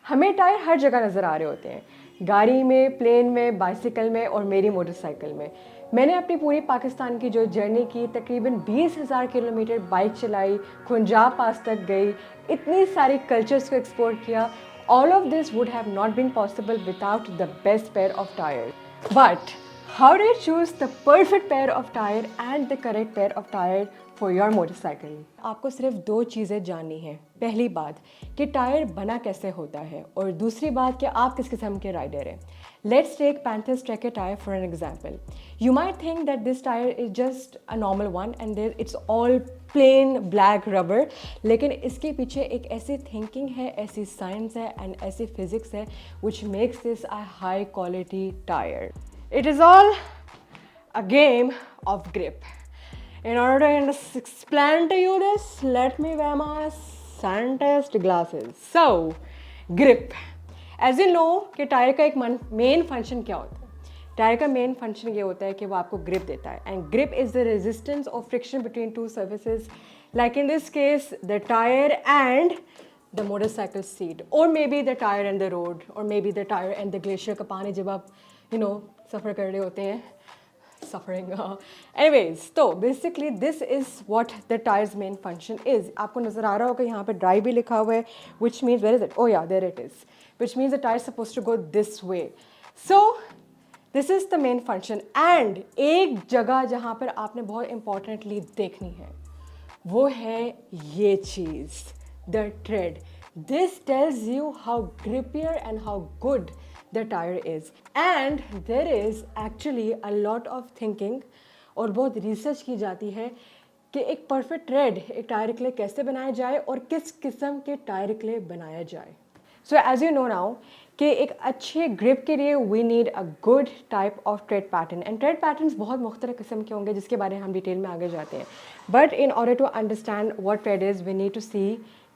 हमें टायर हर जगह नज़र आ रहे होते हैं, गाड़ी में, प्लेन में, बाइसिकल में और मेरी मोटरसाइकिल में। मैंने अपनी पूरी पाकिस्तान की जो जर्नी की, तकरीबन 20,000 किलोमीटर बाइक चलाई, खुंजाब पास तक गई, इतनी सारी कल्चर्स को एक्सप्लोर किया। All of this would have not been possible without the best pair of tires. But how do you choose the perfect pair of tire and the correct pair of tire for your motorcycle? आपको सिर्फ दो चीज़ें जाननी हैं। पहली बात कि tyre बना कैसे होता है और दूसरी बात कि आप किस किस्म के राइडर हैं। Let's take Panther Trekker tire for an example. You might think that this tire is just a normal one and it's all plain black rubber, लेकिन इसके पीछे एक ऐसी thinking है, ऐसी science है and ऐसी physics है which makes this a high quality tire. It is all a game of grip. In order to explain to you this, let me wear my scientist glasses. So, grip. As you know कि tyre का एक main function क्या होता है। Tyre का main function ये होता है कि वो आपको ग्रिप देता है, and grip is the resistance of friction between two surfaces, like in this case the tyre and the motorcycle seat, और maybe the tyre and the road, और maybe the tyre and the glacier का पानी जब आप सफ़र कर रहे होते हैं, suffering. Anyways, तो basically this is what the tyres main function is. आपको नज़र आ रहा होगा यहाँ पे ड्राई भी लिखा हुआ है, which means where is it, ओ या there it is, which means the tyre suppose to go this way. So this is the main function. And एक जगह जहाँ पर आपने बहुत इंपॉर्टेंटली देखनी है वो है ये चीज़, the trade. This tells you how grippier and how good the tire is. And there is actually a lot of thinking और बहुत रिसर्च की जाती है कि एक परफेक्ट ट्रेड एक टायर के लिए कैसे बनाया जाए और किस किस्म के टायर के लिए बनाया जाए। So as you know now कि एक अच्छे ग्रिप के लिए we need a good type of tread pattern, and tread patterns बहुत मुख्तलिफ किस्म के होंगे जिसके बारे में हम डिटेल में आगे जाते हैं। But in order to understand what trade is we need to see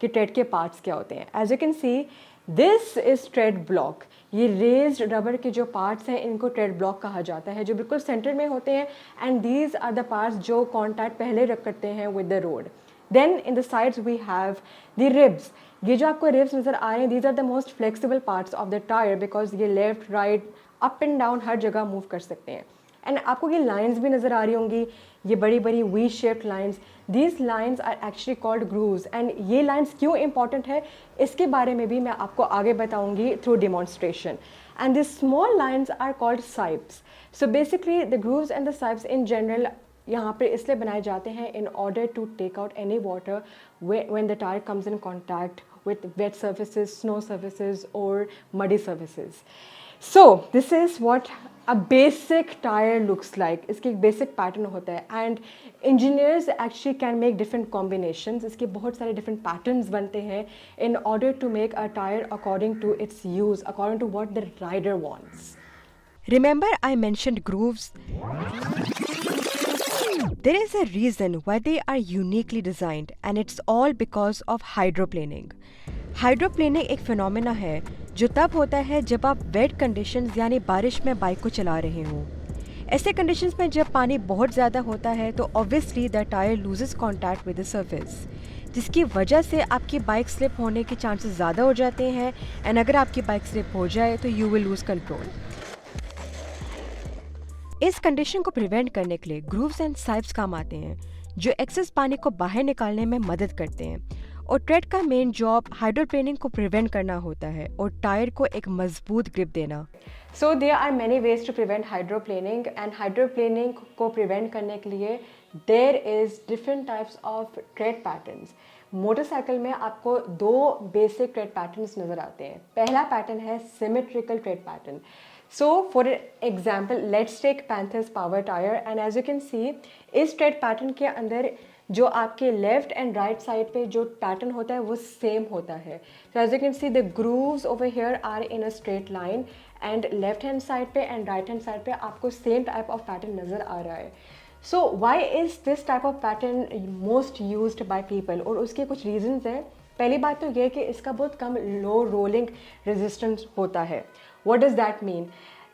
कि ट्रेड के पार्ट्स क्या होते हैं। As you can see this is trade block. ये रेज्ड रबर के जो पार्ट्स हैं इनको ट्रेड ब्लॉक कहा जाता है, जो बिल्कुल सेंटर में होते हैं, and these are the parts जो कॉन्टैक्ट पहले रख करते हैं with the road. Then in the sides we have the ribs. ये जो आपको रिब्स नज़र आ रहे हैं these are the most flexible parts of the tyre, because ये left right up and down हर जगह मूव कर सकते हैं। एंड आपको ये लाइंस भी नज़र आ रही होंगी, ये बड़ी बड़ी V shaped lines. These lines are actually called grooves, and ये लाइंस क्यों इंपॉर्टेंट है इसके बारे में भी मैं आपको आगे बताऊंगी through demonstration. And this small lines are called sipes. So basically the grooves and the sipes in general यहाँ पर इसलिए बनाए जाते हैं in order to take out any water when the tire comes in contact with wet surfaces, snow surfaces or muddy surfaces. So this is what a basic tire looks like. इसकी एक basic pattern होता है, and engineers actually can make different combinations. इसके बहुत सारे different patterns बनते हैं in order to make a tire according to its use, according to what the rider wants. Remember I mentioned grooves? There is a reason why they are uniquely designed, and it's all because of hydroplaning. Hydroplaning एक phenomena है जो तब होता है जब आप wait conditions यानी बारिश में बाइक को चला रहे हों। ऐसे कंडीशंस में जब पानी बहुत ज़्यादा होता है तो obviously the tyre loses contact with the surface, जिसकी वजह से आपकी बाइक स्लिप होने के चांसेस ज़्यादा हो जाते हैं, एंड अगर आपकी बाइक स्लिप हो जाए तो यू विल लूज़ कंट्रोल। इस कंडीशन को प्रिवेंट करने के लिए ग्रूव्स एंड साइप्स काम आते हैं जो एक्सेस पानी को बाहर निकालने में मदद करते हैं, और ट्रेड का मेन जॉब हाइड्रोप्लेनिंग को प्रिवेंट करना होता है और टायर को एक मजबूत ग्रिप देना। So there are many ways to prevent hydroplaning, and hydroplaning को प्रिवेंट करने के लिए there is different types of tread patterns. Motorcycle में आपको दो बेसिक ट्रेड पैटर्न्स नज़र आते हैं। पहला पैटर्न है symmetrical trade pattern. So for example, let's take Panther's power tire, and as you can see, इस ट्रेड पैटर्न के अंदर जो आपके लेफ्ट एंड राइट साइड पे जो पैटर्न होता है वो सेम होता है। So as you can see, the grooves over here are in a straight line, and left hand side पे एंड राइट हैंड साइड पे आपको सेम टाइप ऑफ पैटर्न नज़र आ रहा है। So why is this type of pattern most used by people? और उसके कुछ reasons हैं। पहली बात तो ये कि इसका बहुत कम लो रोलिंग रेजिस्टेंस होता है। What does that mean?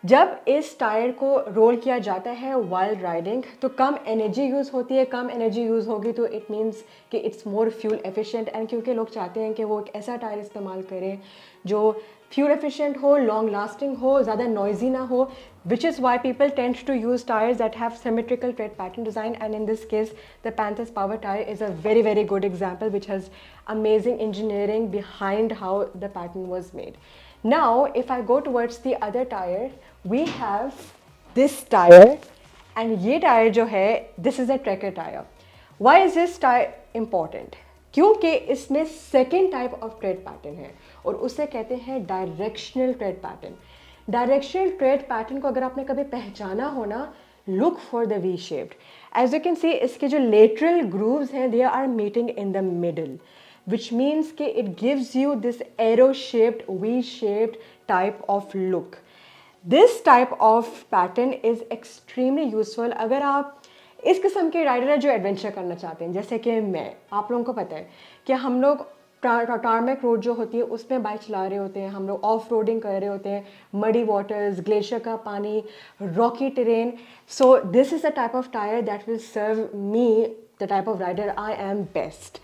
जब इस टायर को रोल किया जाता है वाइल राइडिंग तो कम एनर्जी यूज़ होती है, कम एनर्जी यूज़ होगी तो इट मीन्स कि it's more fuel efficient, and क्योंकि लोग चाहते हैं कि वो एक ऐसा टायर इस्तेमाल करें जो फ्यूल एफिशिएंट हो, लॉन्ग लास्टिंग हो, ज़्यादा नॉइजी ना हो, which is why people tend to use tires that have symmetrical tread pattern design, and in this case the Panther's Power tire is a very good example which has amazing engineering behind how the pattern was made. Now if I go towards the other tire, we have this tire, and ये tire जो है this is a trekker tire. Why is this tire important? क्योंकि इसमें second type of tread pattern है और उसे कहते हैं directional tread pattern. Directional tread pattern को अगर आपने कभी पहचाना हो ना, look for the V shaped. As you can see इसके जो लेटरल ग्रूव्स हैं they are meeting in the middle, which means कि it gives you this arrow shaped V shaped type of look. This type of pattern is extremely useful अगर आप इस किस्म के rider है जो एडवेंचर करना चाहते हैं, जैसे कि मैं। आप लोगों को पता है कि हम लोग टारमेक रोड जो होती है उसमें बाइक चला रहे होते हैं, हम लोग ऑफ रोडिंग कर रहे होते हैं, मडी वाटर्स, ग्लेशियर का पानी, rocky terrain. So this is the type of tyre that will serve me the type of rider I am best,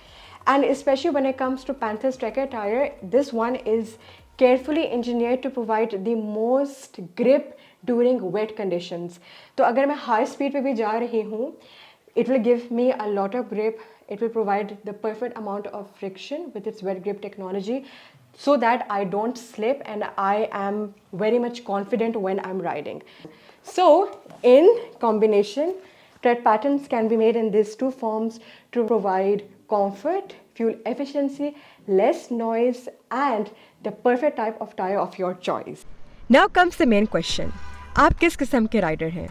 and especially when it comes to Panther's Trekker tire, this one is carefully engineered to provide the most grip during wet conditions. तो अगर मैं high speed पे भी जा रही हूँ, it will give me a lot of grip. It will provide the perfect amount of friction with its wet grip technology so that I don't slip and I am very much confident when I'm riding. So in combination, tread patterns can be made in these two forms to provide comfort, fuel efficiency, less noise, and the perfect type of tire of your choice. Now comes the main question. आप किस किस्म के rider हैं?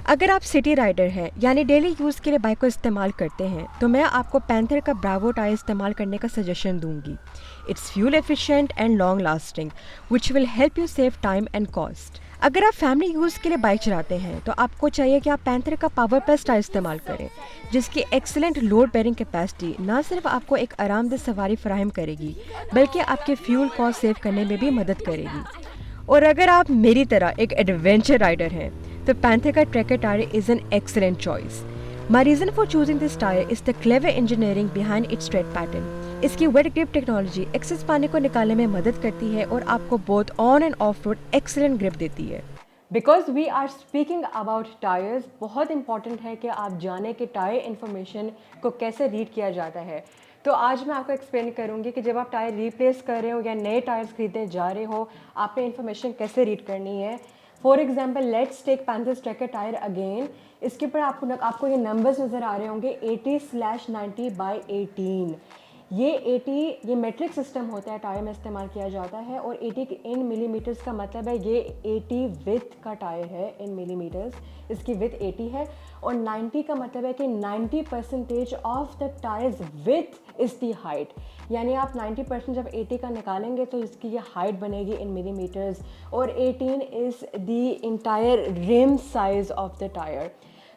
अगर आप city rider हैं यानी daily use के लिए बाइक को इस्तेमाल करते हैं तो मैं आपको पैंथर का ब्रावो टायर इस्तेमाल करने का सजेशन दूंगी। It's fuel efficient and long lasting which will help you save time and cost. अगर आप फैमिली यूज़ के लिए बाइक चलाते हैं तो आपको चाहिए कि आप पैंथर का पावर प्लस टायर इस्तेमाल करें, जिसकी एक्सीलेंट लोड बेयरिंग कैपेसिटी ना सिर्फ आपको एक आरामदेह सवारी फराहम करेगी बल्कि आपके फ्यूल कॉस्ट सेव करने में भी मदद करेगी। और अगर आप मेरी तरह एक एडवेंचर राइडर हैं तो पैंथर का tracker tyre is an excellent choice. My reason for choosing this tyre is the clever engineering behind its tread pattern. इसकी वेट ग्रिप टेक्नोलॉजी एक्सेस पानी को निकालने में मदद करती है और आपको both on and off road excellent grip देती है। Because we are speaking about tyres, बहुत इंपॉर्टेंट है कि आप जाने कि टायर इन्फॉर्मेशन को कैसे रीड किया जाता है। तो आज मैं आपको एक्सप्लेन करूंगी कि जब आप टायर रिप्लेस कर रहे हो या नए टायर्स खरीदने जा रहे हो, आपने इन्फॉर्मेशन कैसे रीड करनी है। For example let's take Panther's tracker tyre again. इसके ऊपर आपको ये नंबर्स नज़र आ रहे होंगे 80/90/18। ये 80 ये मेट्रिक सिस्टम होता है, टायर में इस्तेमाल किया जाता है, और 80 इन मिलीमीटर्स का मतलब है ये 80 विथ का टायर है इन मिलीमीटर्स, इसकी विथ 80 है। और 90 का मतलब है कि 90% of the tyres with is the height, यानी आप 90% जब 80 का निकालेंगे तो इसकी ये हाइट बनेगी इन मिलीमीटर्स। और 18 is the entire rim size of the tyre.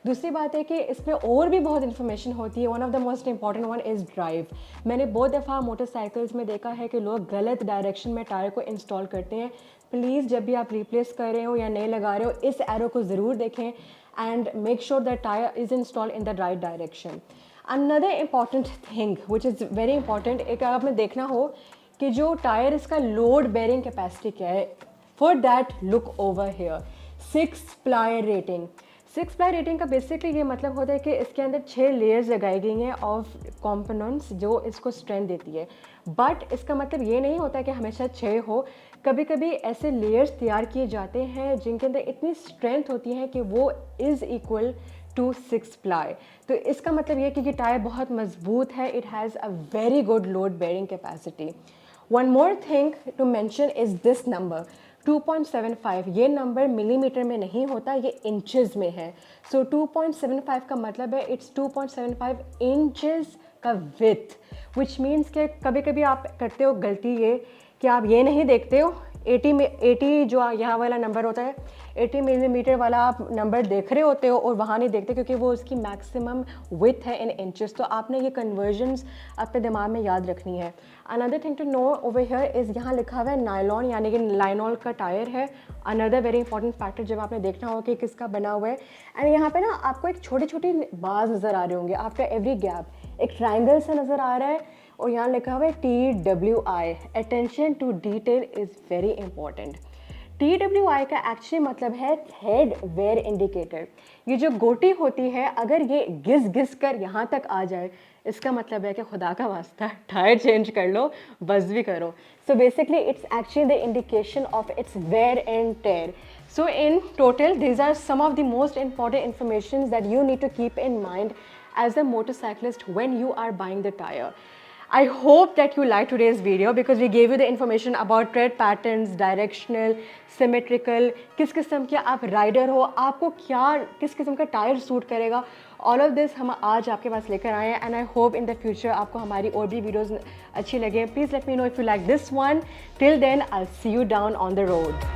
दूसरी बात है कि इसमें और भी बहुत इन्फॉर्मेशन होती है। One of the most important one is drive. मैंने बहुत दफ़ा मोटरसाइकिल्स में देखा है कि लोग गलत डायरेक्शन में टायर को इंस्टॉल करते हैं। प्लीज़ जब भी आप रिप्लेस कर रहे हो या नए लगा रहे हो, इस एरो को ज़रूर देखें and make sure that tyre is install in the right direction. Another important thing which is very important, एक अगर आपने देखना हो कि जो टायर इसका लोड बेयरिंग कैपेसिटी क्या है, for that look over here 6 ply rating. 6 ply rating का बेसिकली ये मतलब होता है कि इसके अंदर 6 लेयर्स लगाई गई हैं ऑफ कॉम्पोनेंट्स जो इसको स्ट्रेंथ देती है। बट इसका मतलब ये नहीं होता कि हमेशा 6 हो, कभी कभी ऐसे लेयर्स तैयार किए जाते हैं जिनके अंदर इतनी स्ट्रेंथ होती है कि वो इज़ इक्वल टू 6 प्लाई। तो इसका मतलब ये कि टायर बहुत मजबूत है, it has a very good load bearing capacity. One more thing to mention is this number 2.75। ये नंबर मिलीमीटर में नहीं होता, ये इंचेस में है। सो 2.75 का मतलब है इट्स 2.75 इंचेस का विथ, विच मीन्स कि कभी कभी आप करते हो गलती ये कि आप ये नहीं देखते हो 80 में 80 जो यहाँ वाला नंबर होता है 80 मिलीमीटर वाला आप नंबर देख रहे होते हो और वहाँ नहीं देखते क्योंकि वो उसकी मैक्सिमम विथ है इन इंचेस। तो आपने ये कन्वर्जन्स अपने दिमाग में याद रखनी है। Another thing to know over here is यहाँ लिखा हुआ है नायलॉन यानी कि लाइनॉल का टायर है। अनदर वेरी इंपॉर्टेंट फैक्टर जब आपने देखना होगा कि किसका बना हुआ है। एंड यहाँ पे ना आपको एक छोटी छोटी बार्स नज़र आ रहे होंगे आफ्टर एवरी गैप, एक ट्राइंगल सा नज़र आ रहा है और यहाँ लिखा हुआ है TWI, attention to detail is very important. TWI का एक्चुअली मतलब है थ्रेड वेयर इंडिकेटर। ये जो गोटी होती है अगर ये घिस घिस कर यहाँ तक आ जाए इसका मतलब है कि खुदा का वास्ता टायर चेंज कर लो, बस भी करो। So basically it's actually the indication of its wear and tear. So in total, these are some of the most important informations that you need to keep in mind as a motorcyclist when you are buying the tire. I hope that you liked today's video because we gave you the information about tread patterns, directional, symmetrical, किस किस्म के आप rider हो, आपको क्या किस किस्म का टायर सूट करेगा, ऑल ऑफ दिस हम आज आपके पास लेकर आए हैं। And I hope in the future आपको हमारी और भी वीडियोज़ अच्छी लगे। Please let me know if you like this one. Till then I see you down on the road.